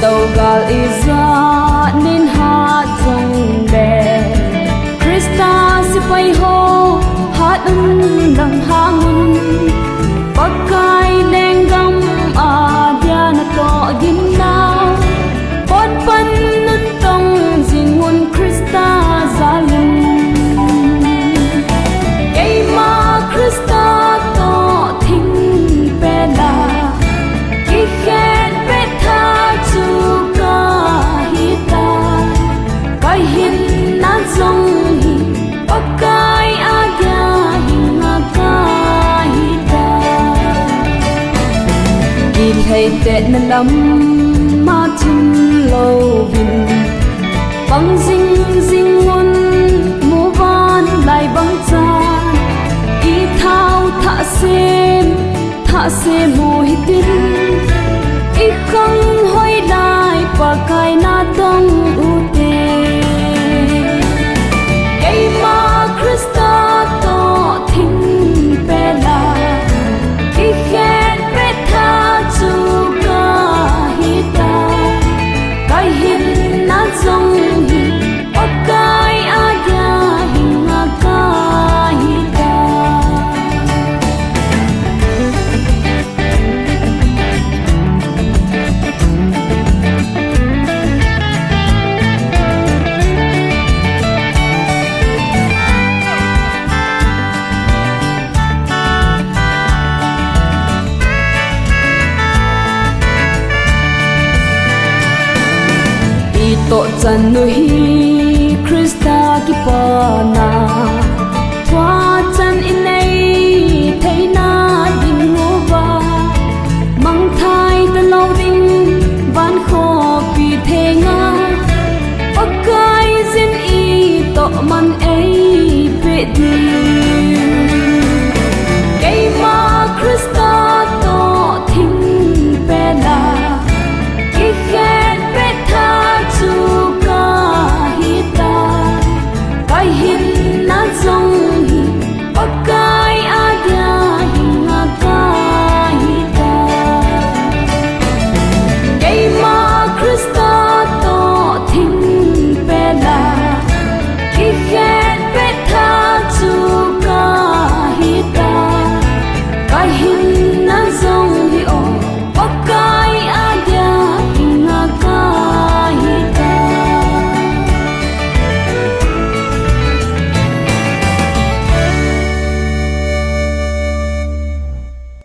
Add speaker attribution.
Speaker 1: tàu gal iza nin ha trong bè Krista si pai ho hat dang hangun pakai lenggam adia na to ginnaw pot pan tong zingun Krista zalun kay ma Krista to thing pela ki khen pe tha chu ka hita kai hin na zong hi pakai adia hinga ka hita ki thei te na lam ma thim lo vin bang zing zing ngun mu van lai bang cha i thao tha se mu hitin i khang hoi lai pa kai na tong u te ei ma Krista to thing pela i khen pe tha chu ka hita kai hin na zong hi pakai adia hinga ka hita to chan nu hi Krista ki pa na twa chan in nei thei na ding ngo ba mang thai ta lo ding ban kho pi the nga pakai zin i to man ei pe di